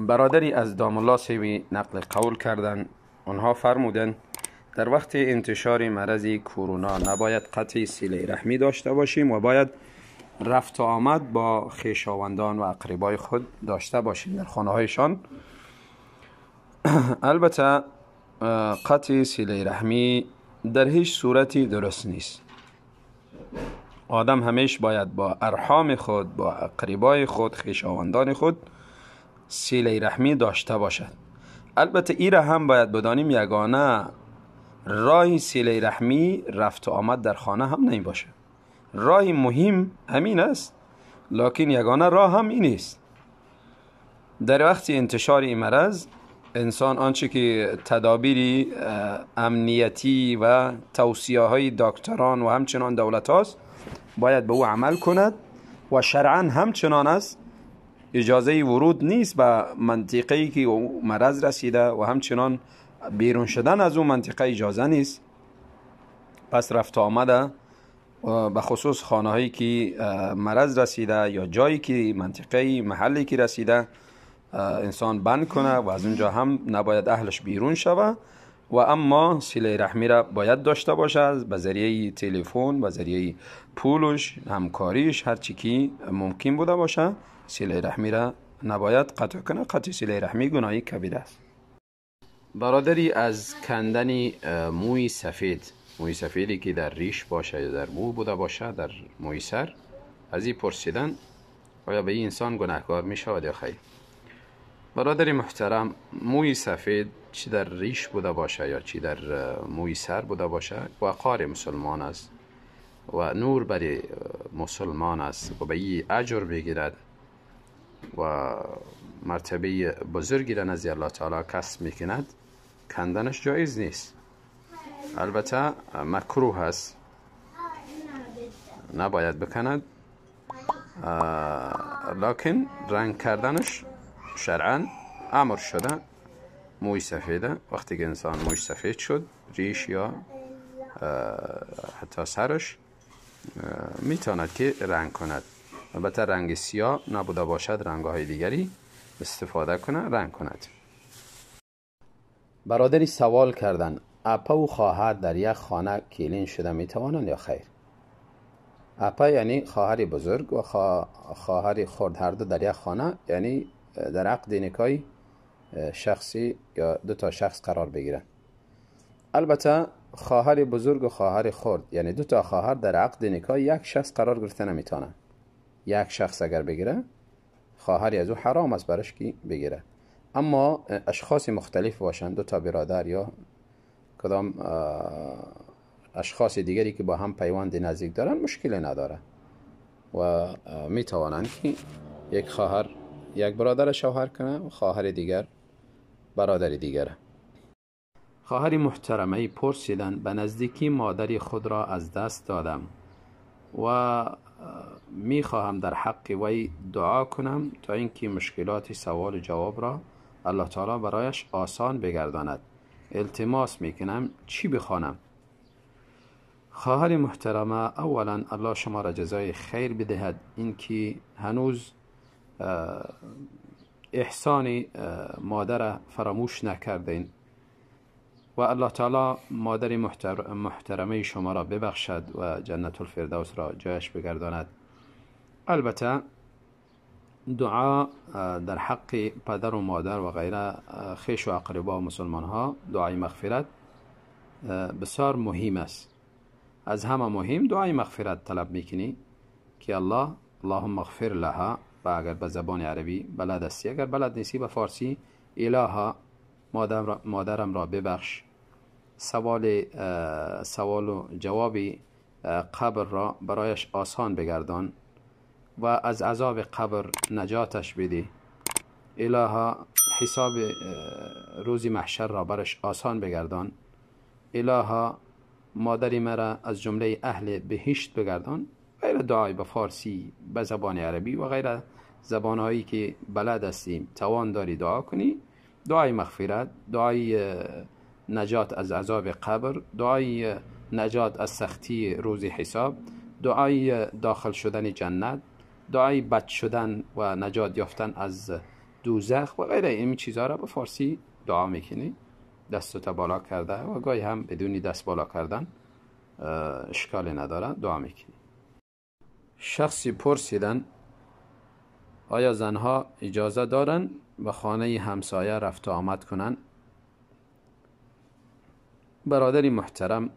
برادری از دام الله سیوی نقل قول کردن. اونها فرمودن در وقت انتشار مرض کرونا نباید قطع صله رحمی داشته باشیم و باید رفت و آمد با خویشاوندان و اقربای خود داشته باشیم در خانه هایشان. البته قطع صله رحمی در هیچ صورتی درست نیست. آدم همیشه باید با ارحام خود، با اقربای خود، خویشاوندان خود صله رحمی داشته باشد. البته ایره هم باید بدانیم یگانه راه صله رحمی رفت و آمد در خانه هم نمی باشه. راه مهم همین است، لکن یگانه راه هم این است. در وقت انتشار این مرض انسان آنچه که تدابیر امنیتی و توصیه های دکتران و همچنان دولت هاست باید به او عمل کند و شرعا همچنان است. اجازه ورود نیست به منطقه‌ای که او مرض رسیده و همچنان بیرون شدن از اون منطقه اجازه نیست. پس رفت آمده به خصوص خانه هایی که مرض رسیده یا جایی که منطقه محلی که رسیده انسان بند کنه و از اونجا هم نباید اهلش بیرون شوه و اما صله رحمی را باید داشته باشه به ذریعه تلفن، به ذریعه پولش، همکاریش، هر چی که ممکن بوده باشه صله رحمی را نباید قطع کنه. قطع صله رحمی گناهی کبیره است. برادری از کندن موی سفیدی که در ریش باشه یا در مو بوده باشه در موی سر، از این پرسیدن آیا به این انسان گناهکار می شود یا خیر؟ برادر محترم، موی سفید چی در ریش بوده باشه یا چی در موی سر بوده باشه وقار مسلمان است و نور برای مسلمان است و به این اجر بگیرد و مرتبه بزرگی را نزد الله تعالی کسب میکند. کندنش جایز نیست، البته مکروه است، نباید بکند، لکن رنگ کردنش شرعا امر شده. موی سفیده، وقتی که انسان موی سفید شد ریش یا حتی سرش میتواند که رنگ کند. البته رنگ سیاه نبوده باشد، رنگ‌های دیگری استفاده کنه رنگ کند. برادری سوال کردن اپا و خواهر در یک خانه کلین شده میتوانند یا خیر؟ اپا یعنی خواهر بزرگ و خواهر خرد، هر دو در یک خانه، یعنی در عقد نکاح شخصی یا دو تا شخص قرار بگیرن. البته خواهر بزرگ و خواهر خرد یعنی دو تا خواهر در عقد نکاح یک شخص قرار گرفته نمیتونه. یک شخص اگر بگیره خواهری از او حرام است برش کی بگیره. اما اشخاص مختلف باشند، دو تا برادر یا کدام اشخاص دیگری که با هم پیوند نزدیک دارن مشکلی نداره و میتوانند که یک خواهر یک برادر شوهر کنه و خواهر دیگر برادر دیگره. خواهر محترمه پرسیدن به نزدیکی مادری خود را از دست دادم و میخواهم در حق وی دعا کنم تا اینکه مشکلات سوال و جواب را الله تعالی برایش آسان بگرداند. التماس میکنم چی بخوانم؟ خواهر محترمه، اولا الله شما را جزای خیر بدهد، اینکه هنوز احسان مادر فراموش نکردین و الله تعالی مادر محترمه شما را ببخشد و جنت الفردوس را جایش بگرداند. البته دعا در حق پدر و مادر و غیره خویش و اقربا و مسلمان ها، دعای مغفرت بسیار مهم است. از همه مهم دعای مغفرت طلب میکنی که اللهم اغفر لها، و اگر به زبان عربی بلد هستی، اگر بلد نیستی به فارسی الها مادرم را ببخش، سوال و جواب قبر را برایش آسان بگردان و از عذاب قبر نجاتش بده. الها حساب روز محشر را برش آسان بگردان. الها مادری مرا از جمله اهل بهشت بگردان. غیر دعای به فارسی، به زبان عربی و غیر زبانهایی که بلد هستیم توان داری دعا کنی. دعای مغفرت، دعای نجات از عذاب قبر، دعای نجات از سختی روز حساب، دعای داخل شدن جنت، دعای بچ شدن و نجات یافتن از دوزخ و غیره این چیزها را به فارسی دعا میکنی، دستت بالا کرده و گاهی هم بدونی دست بالا کردن اشکالی نداره دعا میکنی. شخصی پرسیدن آیا زنها اجازه دارن به خانه همسایه رفت و آمد کنن؟ برادری محترم،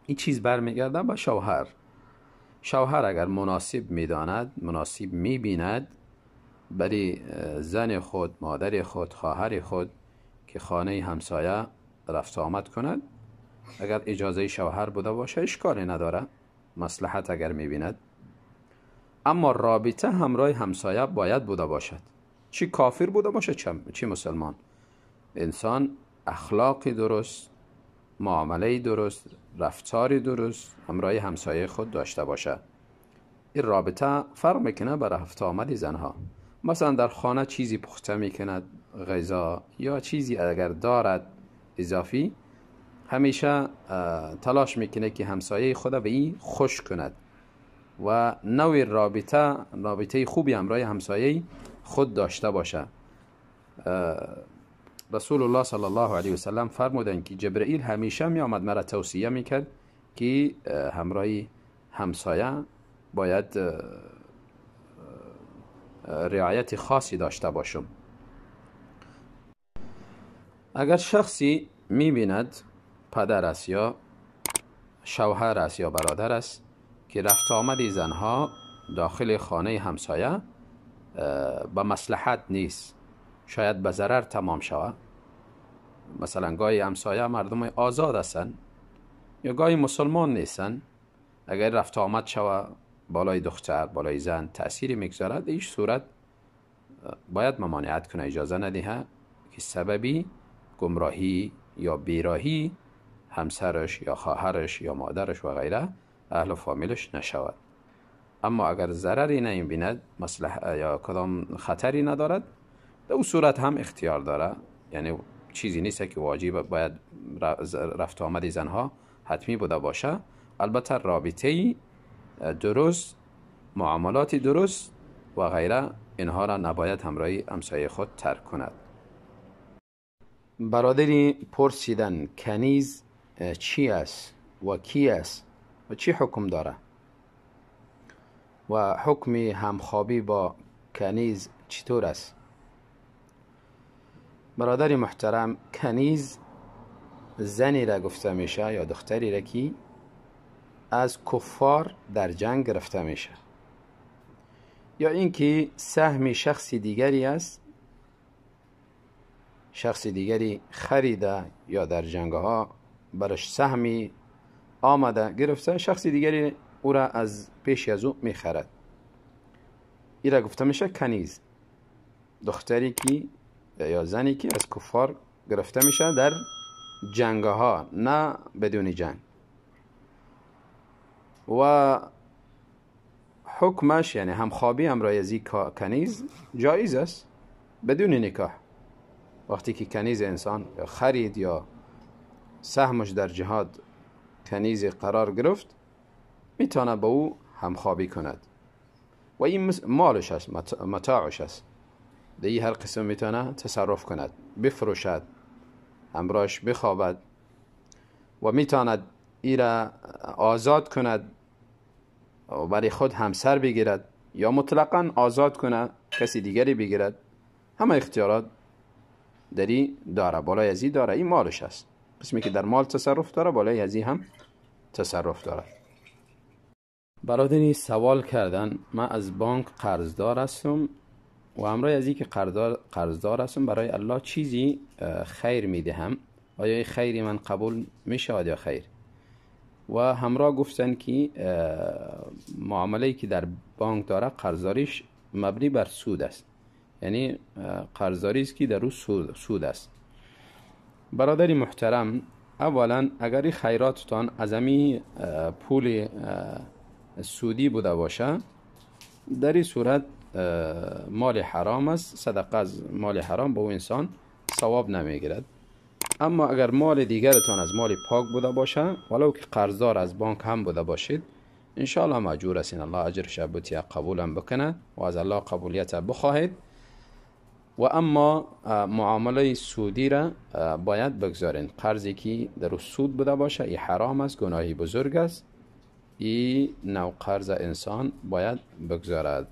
این چیز برمیگرده به شوهر. شوهر اگر مناسب میداند، مناسب میبیند برای زن خود، مادر خود، خواهر خود که خانه همسایه رفت و آمد کند، اگر اجازه شوهر بوده باشه اشکالی نداره، مصلحت اگر میبیند. اما رابطه همراه همسایه باید بوده باشد، چی کافر بوده باشه چی مسلمان. انسان اخلاقی درست، معامله درست، رفتاری درست همراه همسایه خود داشته باشه. این رابطه فرق میکنه بر رفت آمد زنها. مثلا در خانه چیزی پخته میکند، غذا یا چیزی اگر دارد اضافی، همیشه تلاش میکنه که همسایه خود به این خوش کند و نوع رابطه خوبی همراه همسایه خود داشته باشه. رسول الله صلی الله علیه و سلم فرمودند که جبرئیل همیشه می آمد مرا توصیه میکرد که همراه همسایه باید رعایت خاصی داشته باشم. اگر شخصی میبیند پدر است یا شوهر است یا برادر است که رفت آمد زنها داخل خانه همسایه به مصلحت نیست، شاید به ضرر تمام شود، مثلا گاهی همسایه مردم آزاد هستند یا گاهی مسلمان نیستند، اگر رفت آمد شود بالای دختر بالای زن تأثیری میگذارد، ایش صورت باید ممانعت کنه، اجازه ندهه که سببی گمراهی یا بیراهی همسرش یا خواهرش یا مادرش و غیره اهل و فامیلش نشود. اما اگر ضرری نمی‌بیند یا کدام خطری ندارد، در اون صورت هم اختیار داره، یعنی چیزی نیست که واجب باید رفت آمد زنها حتمی بوده باشه. البته رابطه درست، معاملات درست و غیره اینها را نباید همراه همسایه خود ترک کند. برادری پرسیدن کنیز چی است و کی است و چی حکم داره و حکم همخوابی با کنیز چطور است؟ برادری محترم، کنیز زنی را گفته میشه یا دختری را که از کفار در جنگ گرفته میشه یا اینکه سهم شخصی دیگری است، شخص دیگری خریده یا در جنگها برش سهمی آمده گرفته، شخص دیگری او را از پیش از او میخرد، این را گفته میشه کنیز. دختری که یا زنی که از کفار گرفته میشه در جنگها، نه بدون جنگ. و حکمش یعنی همخوابی همراه از کنیز جایز است بدون نکاح. وقتی که کنیز انسان خرید یا سهمش در جهاد کنیز قرار گرفت، میتونه با او همخوابی کند و این مالش است، متاعش است، دیگه هر قسم میتونه تصرف کند، بفروشد، همراهش بخوابد و میتواند ایره آزاد کند و برای خود همسر بگیرد یا مطلقاً آزاد کنه کسی دیگری بگیرد. همه اختیارات داری داره، بالای ازی داره، این مالش است. قسمی که در مال تصرف داره بالای ازی هم تصرف داره. برادری سوال کردن من از بانک قرضدار هستم و همراه ازی که قرضدار هستم برای الله چیزی خیر میدهم، آیا این خیری من قبول میشود یا خیر؟ و همراه گفتن که معامله‌ای که در بانک داره قرضداریش مبنی بر سود است، یعنی قرضداری است که در روز سود است. برادری محترم، اولا اگر این خیراتتان از امی پول سودی بوده باشه، در این صورت مال حرام است، صدقه از مال حرام به اون انسان ثواب نمیگیرد. اما اگر مال دیگرتان از مال پاک بوده باشه، ولو که قرضدار از بانک هم بوده باشید، انشاءالله مأجور هستین، الله اجرش بوتیا قبولم بکنه و از الله قبولیت بخواهید و اما معامله سودی را باید بگذارین. قرضی که در سود بوده باشه این حرام است، گناهی بزرگ است. این نوع قرض انسان باید بگذارد.